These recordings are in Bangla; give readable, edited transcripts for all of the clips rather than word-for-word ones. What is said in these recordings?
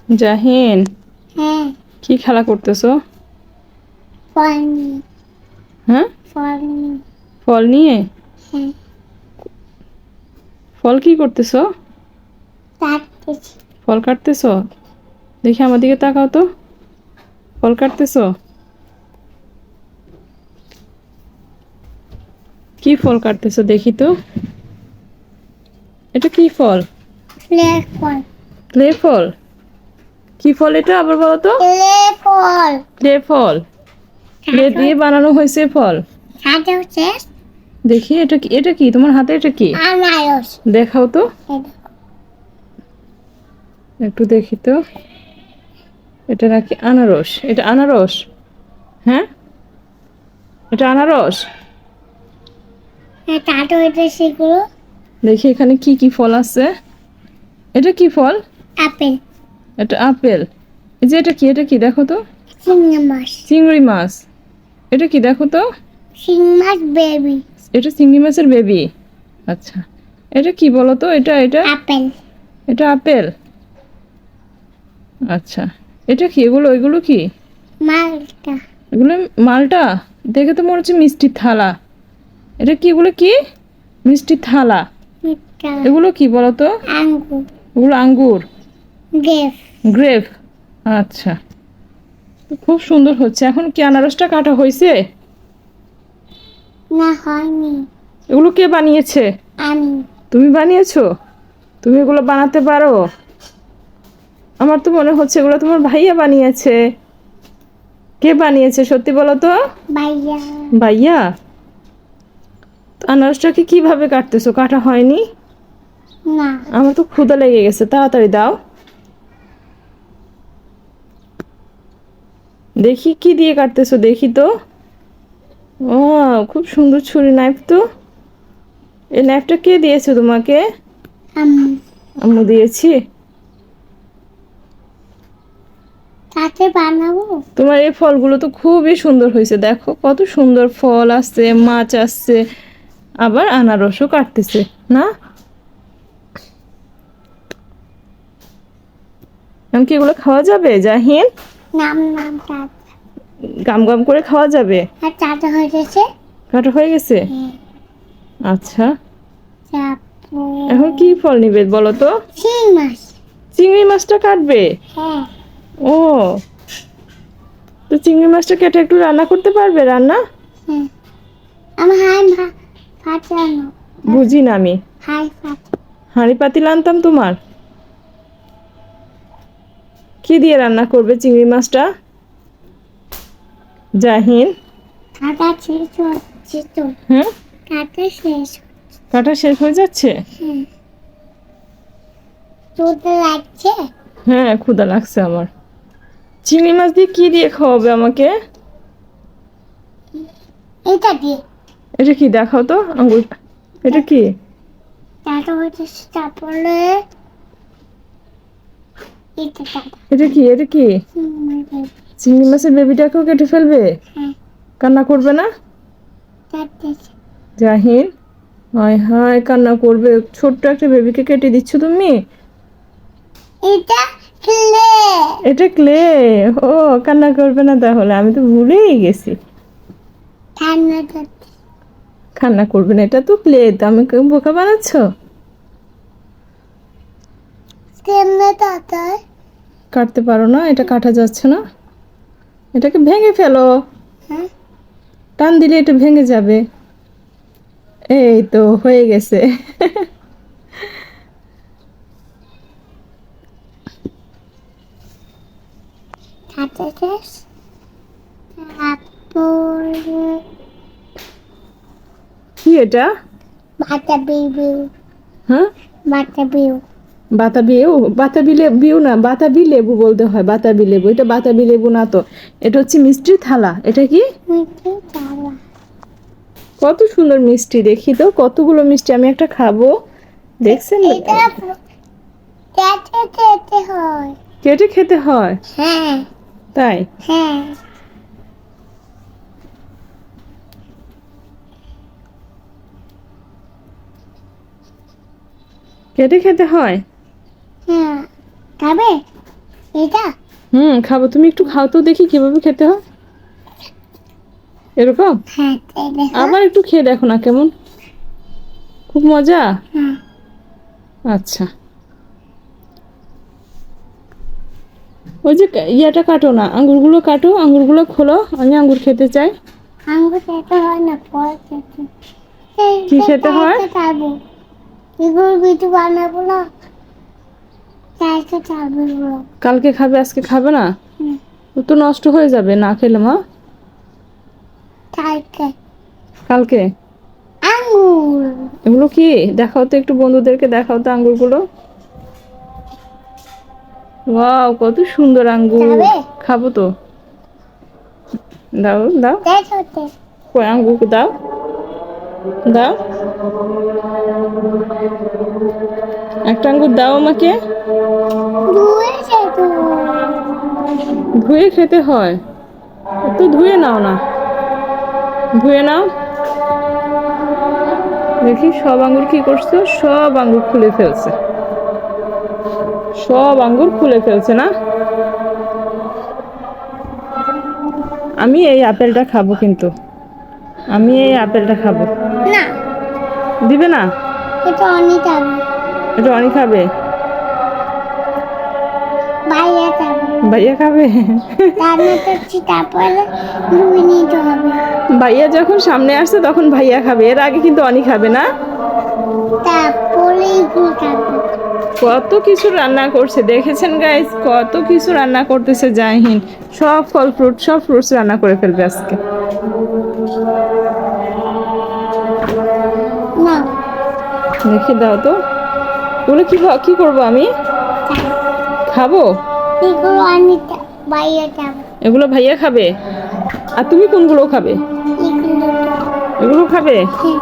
জাহিন, হ্যাঁ কি খেলা করতেছো? ফল নিয়ে হ্যাঁ, ফল নিয়ে ফল নিয়ে। হ্যাঁ ফল কি করতেছো? কাটতেছি। ফল কাটতেছো? দেখি আমার দিকে তাকাও তো। ফল কাটতেছো? কি ফল কাটতেছো দেখি তো। এটা কি ফল? ফ্লের ফল। ক্লে ফল? কি ফল এটা আবার বলো তো? ফ্লে ফল। ক্লে ফল? ক্লে দিয়ে বানানো হয়েছে ফল? সাথে হচ্ছে দেখি এটা কি, এটা কি তোমার হাতে, এটা কি আনারস। দেখাও তো। একটু দেখি তো। এটা নাকি আনারস? এটা আনারস? হ্যাঁ, এটা আনারস। টাটো হইতে সেগুলো দেখি এখানে কি কি ফল আছে। এটা কি ফল? আপেল। এটা আপেল। এই যে এটা কি, এটা কি দেখো তো। চিংড়ি মাছ। চিংড়ি মাছ। এটা কি দেখো তো। চিংড়ি মাছ বেবি। এটা চিংড়ি মাছের বেবি। আচ্ছা, এটা কি বলো তো। এটা এটা আপেল। এটা আপেল। আচ্ছা, এটা কি, এগুলো এগুলো কি? মালটা। এগুলো মালটা। দেখে তো মনে হচ্ছে মিষ্টির থালা। এটা কি, এগুলো কি? মিষ্টির থালা। মিঠা। এগুলো কি বলো তো। আঙ্গুর। এগুলো আঙ্গুর। গ্রেপ। গ্রেপ। আচ্ছা, খুব সুন্দর হচ্ছে। এখন কি আনারসটা কাটা হয়েছে? না হয়নি। এগুলো কে বানিয়েছে? আমি। তুমি বানিয়েছো? তুমি এগুলো বানাতে পারো? আমার তো মনে হচ্ছে এগুলো তোমার ভাইয়া বানিয়েছে। কে বানিয়েছে সত্যি বলো তো। ভাইয়া। ভাইয়া? তো আনারসটাকে কিভাবে কাটতেছো? কাটা হয়নি? না। আমার তো ক্ষুধা লেগে গেছে, তাড়াতাড়ি দাও। দেখি কি দিয়ে কাটতেছো দেখি তো। ও, খুব সুন্দর ছুরি, নাইফ তো। এই নাইফটা কে দিয়েছে তোমাকে? আম্মু। আম্মু দিয়েছি। তাতে বানাবো। তোমার এই ফলগুলো তো খুবই সুন্দর হয়েছে, দেখো কত সুন্দর ফল আসছে, মাছ আসছে, আবার আনারসও কাটতেছে না। এমনকি এগুলো খাওয়া যাবে জাহিন? নাম নাম চাঁদ। গাম গাম করে খাওয়া যাবে? আর চাঁদা হয়ে গেছে। কাটা হয়ে গেছে? হ্যাঁ। আচ্ছা, তারপর এখন কি ফল নিবে বলো তো। চিংড়ি মাছ। চিংড়ি মাছটা কাটবে? হ্যাঁ। ও, তো চিংড়ি মাছটা কেটে একটু রান্না করতে পারবে? রান্না হ্যাঁ। আমার হাই ফাটানো। বুঝি না আমি। হাই ফাট। হাঁড়ি পাতিল আনতাম তোমার। কি দিয়ে রান্না করবে চিংড়ি মাছটা জাহিন? কাটা শেষ হচ্ছে তো। হ্যাঁ, কাটা শেষ। কাটা শেষ হয়ে যাচ্ছে? হ্যাঁ। তোদের লাগছে। হ্যাঁ, ক্ষুধা লাগছে আমার। চিংড়ি মাছ দিয়ে কি দিয়ে খাওয়াবে আমাকে? এটা দিয়ে। এটা কি দেখাও তো আঙ্গুর। এটা কি? টাটা হচ্ছে তারপরে এটা টাটা। এটা কি, এটা কি? চিংড়ি মাছের বেবিটাকেও কেটে ফেলবে? হ্যাঁ। কান্না করবে না কাটতেছে। জাহিন? হায় হায়, কান্না করবে? ছোট্ট একটা বেবিকে কেটে দিচ্ছ তুমি? এটা ক্লে। এটা ক্লে? ও, কান্না করবে না তাহলে, আমি তো ভুলেই গেছি। ঠান্ডা করতে। কান্না করবে না, এটা তো ক্লে, তো আমি বোকা বানাচ্ছ। কেমনে তাতায়। কাটতে পারো না? এটা কাটা যাচ্ছে না, এটাকে ভেঙে ফেলো। হ্যাঁ। টান দিলে এটা ভেঙে যাবে। এই তো হয়ে গেছে। কাটা শেষ। তারপরে কি এটা? বাটা বিউ। হ্যাঁ, বাটা বিউ। বাতাবি? ও, বাতাবি লেবু না, বাতাবি লেবু বলতে হয়। বাতাবি লেবু, এটা বাতাবি লেবু না তো। এটা হচ্ছে মিষ্টির থালা। এটা কি? মিঠে চাওয়া। কত সুন্দর মিষ্টি, দেখি তো কতগুলো মিষ্টি। আমি একটা খাবো, দেখছেন? এটা কেটে খেতে হয়। কেটে খেতে হয়? হ্যাঁ। তাই? হ্যাঁ। কেটে খেতে হয়? হ্যাঁ। খাবে? এটা খাবো। তুমি একটু খাও তো দেখি কিভাবে খেতে হয়। এরকম হ্যাঁ এই দেখো আবার একটু খেয়ে দেখো না কেমন, খুব মজা। হ্যাঁ আচ্ছা, ওই যে ইয়াটা কাটো না, আঙ্গুরগুলো কাটো, আঙ্গুরগুলো খোলো, আমি আঙ্গুর খেতে চাই। আঙ্গুর খেতে হয় না, ফল খেতে। কি খেতে হয়? খাবো এগুলো কিছু বানাবো না, চাইতে খাবো এগুলো। কালকে খাবে, আজকে খাবে না? হুম, ও তো নষ্ট হয়ে যাবে না খেলে মা। চাইতে কালকে আঙ্গুর এগুলো কি দেখাও তো, একটু বন্ধুদেরকে দেখাও তো আঙ্গুরগুলো। ওয়াও, কত সুন্দর আঙ্গুর। খাবে? খাবো তো, দাও দাও। দেখো তো কই আঙ্গুর দাও, দাও একটা আঙ্গুর দাও আমাকে। ধুয়েছে তো। ধুয়ে খেতে হয়, তো ধুয়ে নাও না, ধুয়ে নাও। দেখি সব আঙ্গুর কি করছো, সব আঙ্গুর খুলে ফেলছে, সব আঙ্গুর খুলে ফেলছে না। আমি এই আপেলটা খাবো, কিন্তু আমি এই আপেলটা খাবো। না দিবে না? এটা অনেক খাবে, এটা অনেক খাবে, বাইরে খাবে, ভাইয়া খাবে। রান্না করছি তারপরে ধুয়ে নিতে হবে। ভাইয়া যখন সামনে আসছে তখন ভাইয়া খাবে, এর আগে কিন্তু অনেক খাবে না। তারপরে এগুলো খাবে। কত কিছু রান্না করছে দেখেছেন গাইস, কত কিছু রান্না করতেছে জাহিন। সব ফল ফ্রুট, সব ফ্রুটস রান্না করে ফেলবে আজকে। না দেখি দাও তো, ওগুলো কি করবো আমি? খাবো এগুলো অনেক বাইরে খাবে, এগুলো, ভাইয়া খাবে। আর তুমি কোনগুলো খাবে? এগুলো এগুলো খাবে হ্যাঁ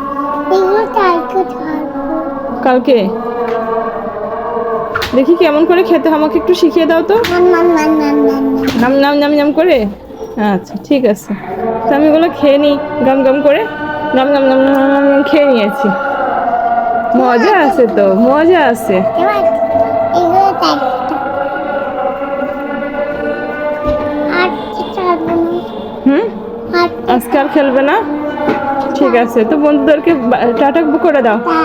এগুলো কালকে খাবো। কালকে। দেখি কেমন করে খেতে হয়, আমাকে একটু শিখিয়ে দাও তো। নাম নাম নাম নাম নাম নাম। নাম নাম নাম নাম করে। আচ্ছা ঠিক আছে, তো আমি এগুলো খেয়ে নিই গাম গাম করে। গাম গাম গাম গাম গাম গাম খেয়ে নিয়েছি। মজা আছে তো, মজা আছে। এবার এগুলো চারটা আর খাবো না, আর আজকে আর খেলবে না? ঠিক আছে, তো বন্ধুদেরকে টাটা করে দাও। তা